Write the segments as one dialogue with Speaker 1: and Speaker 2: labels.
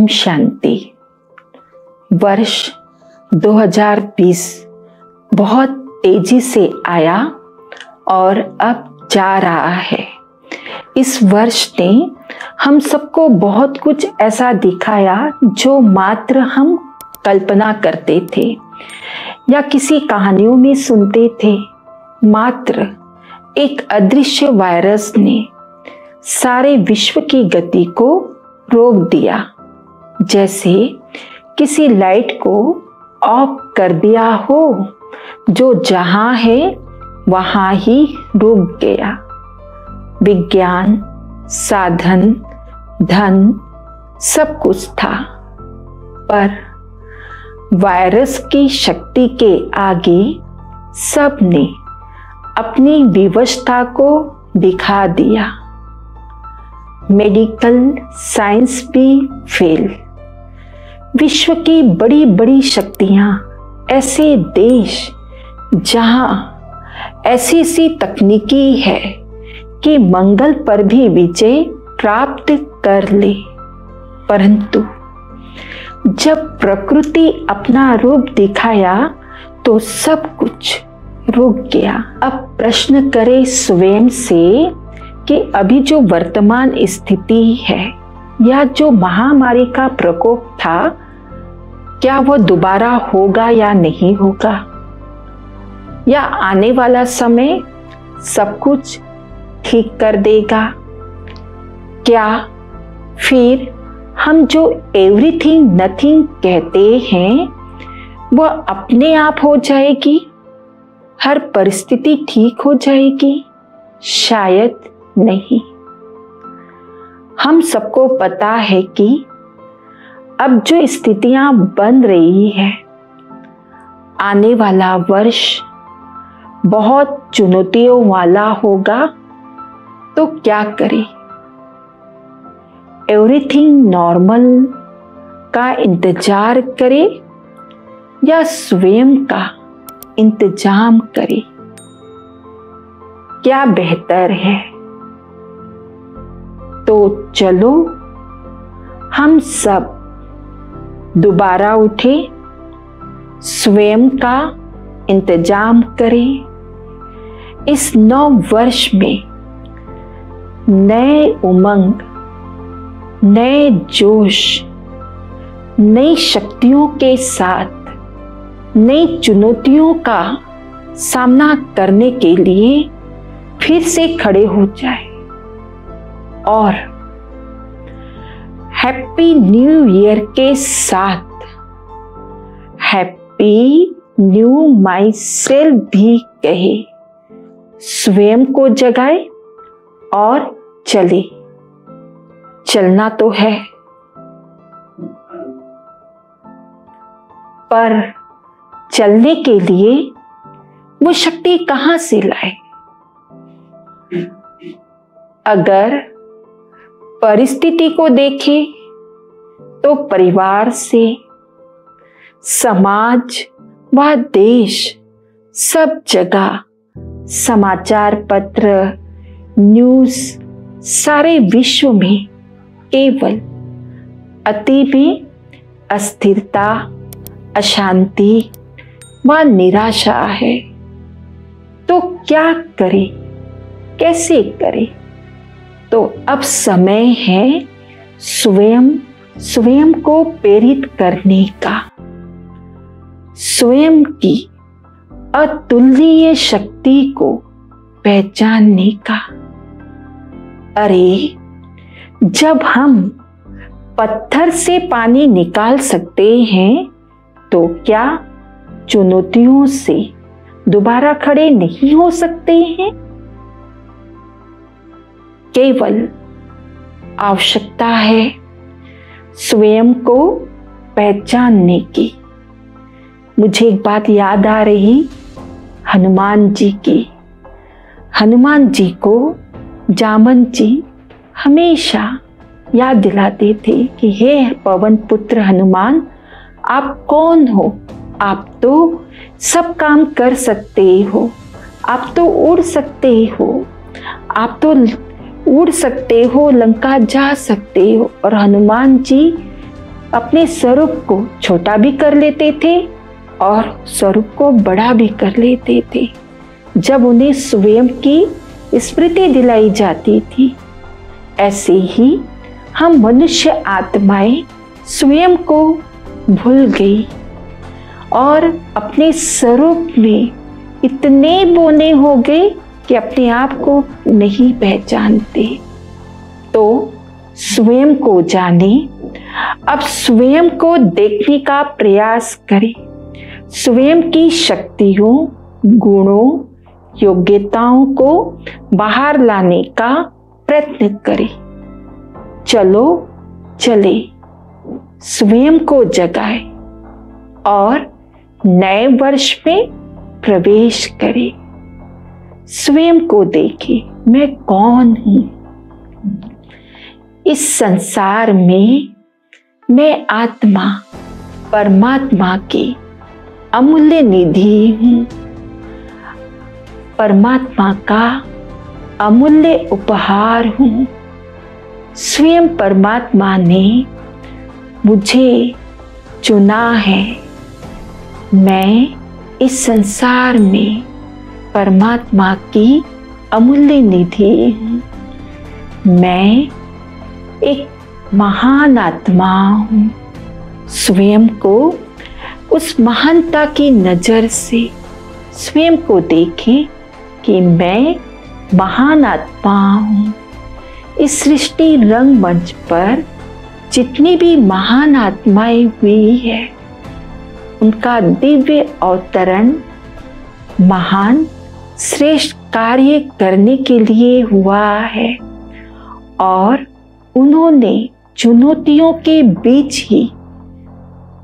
Speaker 1: ओम शांति। वर्ष 2020 बहुत तेजी से आया और अब जा रहा है। इस वर्ष ने हम सबको बहुत कुछ ऐसा दिखाया जो मात्र हम कल्पना करते थे या किसी कहानियों में सुनते थे। मात्र एक अदृश्य वायरस ने सारे विश्व की गति को रोक दिया, जैसे किसी लाइट को ऑफ कर दिया हो जो जहां है वहां ही रुक गया। विज्ञान, साधन, धन सब कुछ था, पर वायरस की शक्ति के आगे सब ने अपनी विवशता को दिखा दिया। मेडिकल साइंस भी फेल। विश्व की बड़ी बड़ी शक्तियां, ऐसे देश जहां ऐसी सी तकनीकी है कि मंगल पर भी विजय प्राप्त कर ले, परंतु जब प्रकृति अपना रूप दिखाया तो सब कुछ रुक गया। अब प्रश्न करें स्वयं से कि अभी जो वर्तमान स्थिति है या जो महामारी का प्रकोप था, क्या वह दोबारा होगा या नहीं होगा, या आने वाला समय सब कुछ ठीक कर देगा? क्या फिर हम जो एवरीथिंग नथिंग कहते हैं वह अपने आप हो जाएगी, हर परिस्थिति ठीक हो जाएगी? शायद नहीं। हम सबको पता है कि अब जो स्थितियां बन रही है, आने वाला वर्ष बहुत चुनौतियों वाला होगा, तो क्या करें? एवरीथिंग नॉर्मल का इंतजार करें या स्वयं का इंतजाम करें? क्या बेहतर है? तो चलो हम सब दोबारा उठे, स्वयं का इंतजाम करें। इस नव वर्ष में नए उमंग, नए जोश, नई शक्तियों के साथ नई चुनौतियों का सामना करने के लिए फिर से खड़े हो जाए और हैप्पी न्यू ईयर के साथ हैप्पी न्यू माई सेल्फ भी कहे, स्वयं को जगाए और चले। चलना तो है, पर चलने के लिए वो शक्ति कहां से लाए? अगर परिस्थिति को देखें तो परिवार से, समाज व देश, सब जगह समाचार पत्र, न्यूज़, सारे विश्व में केवल अति में अस्थिरता, अशांति व निराशा है। तो क्या करें, कैसे करें? तो अब समय है स्वयं को प्रेरित करने का, स्वयं की अतुलनीय शक्ति को पहचानने का। अरे, जब हम पत्थर से पानी निकाल सकते हैं तो क्या चुनौतियों से दोबारा खड़े नहीं हो सकते हैं? केवल आवश्यकता है स्वयं को पहचानने की। मुझे एक बात याद आ रही हनुमान जी की। हनुमान जी को जामन जी हमेशा याद दिलाते थे कि हे पवन पुत्र हनुमान, आप कौन हो? आप तो सब काम कर सकते हो, आप तो उड़ सकते हो, आप तो उड़ सकते हो, लंका जा सकते हो। और हनुमान जी अपने स्वरूप को छोटा भी कर लेते थे और स्वरूप को बड़ा भी कर लेते थे जब उन्हें स्वयं की स्मृति दिलाई जाती थी। ऐसे ही हम मनुष्य आत्माएं स्वयं को भूल गई और अपने स्वरूप में इतने बोने हो गए कि अपने आप को नहीं पहचानते। तो स्वयं को जाने, अब स्वयं को देखने का प्रयास करें, स्वयं की शक्तियों, गुणों, योग्यताओं को बाहर लाने का प्रयत्न करें। चलो चले, स्वयं को जगाए और नए वर्ष में प्रवेश करें। स्वयं को देखें, मैं कौन हूं? इस संसार में मैं आत्मा, परमात्मा की अमूल्य निधि हूं, परमात्मा का अमूल्य उपहार हूं। स्वयं परमात्मा ने मुझे चुना है। मैं इस संसार में परमात्मा की अमूल्य निधि हूं। मैं एक महान आत्मा हूं। स्वयं को उस महानता की नजर से स्वयं को देखें कि मैं महान आत्मा हूं। इस सृष्टि रंगमंच पर जितनी भी महान आत्माएं हुई है, उनका दिव्य अवतरण महान श्रेष्ठ कार्य करने के लिए हुआ है और उन्होंने चुनौतियों के बीच ही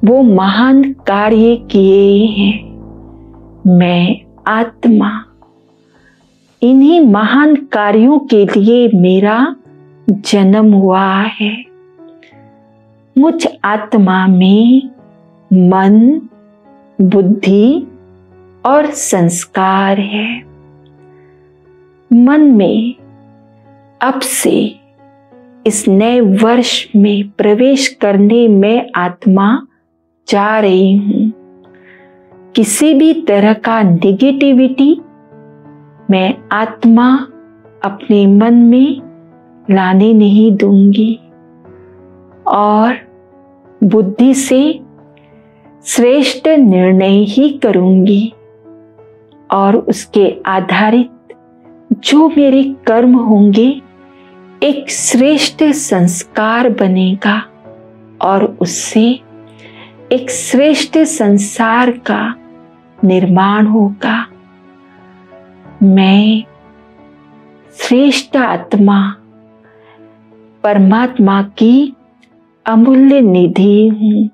Speaker 1: वो महान कार्य किए हैं। मैं आत्मा इन्हीं महान कार्यों के लिए मेरा जन्म हुआ है। मुझ आत्मा में मन, बुद्धि और संस्कार है। मन में अब से इस नए वर्ष में प्रवेश करने में आत्मा जा रही हूं। किसी भी तरह का नेगेटिविटी मैं आत्मा अपने मन में लाने नहीं दूंगी और बुद्धि से श्रेष्ठ निर्णय ही करूंगी और उसके आधारित जो मेरे कर्म होंगे एक श्रेष्ठ संस्कार बनेगा और उससे एक श्रेष्ठ संसार का निर्माण होगा। मैं श्रेष्ठ आत्मा परमात्मा की अमूल्य निधि हूं।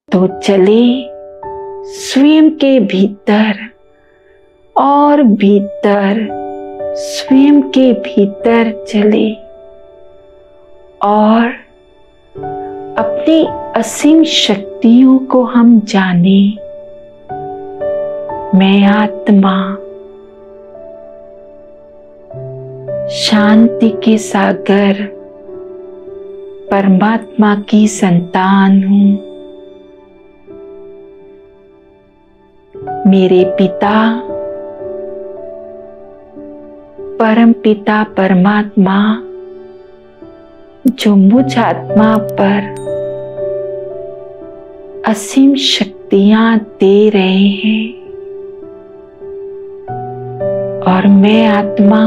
Speaker 1: तो चले स्वयं के भीतर और भीतर, स्वयं के भीतर चले और अपनी असीम शक्तियों को हम जाने। मैं आत्मा शांति के सागर परमात्मा की संतान हूं। मेरे पिता परम पिता परमात्मा जो मुझ आत्मा पर असीम शक्तियां दे रहे हैं और मैं आत्मा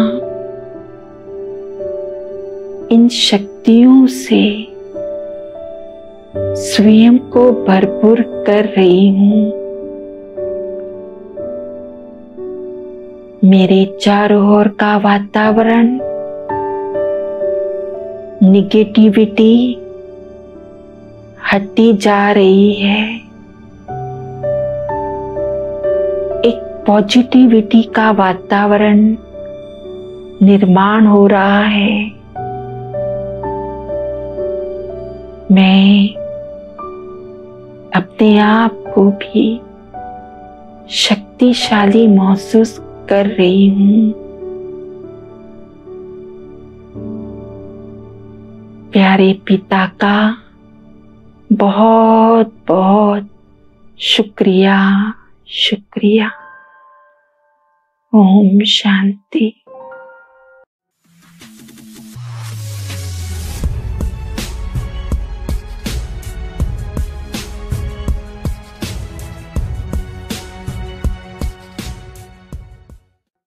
Speaker 1: इन शक्तियों से स्वयं को भरपूर कर रही हूं। मेरे चारों ओर का वातावरण निगेटिविटी हटती जा रही है। एक पॉजिटिविटी का वातावरण निर्माण हो रहा है। मैं अपने आप को भी शक्तिशाली महसूस कर रही हूं। प्यारे पिता का बहुत बहुत शुक्रिया, शुक्रिया। ओम शांति।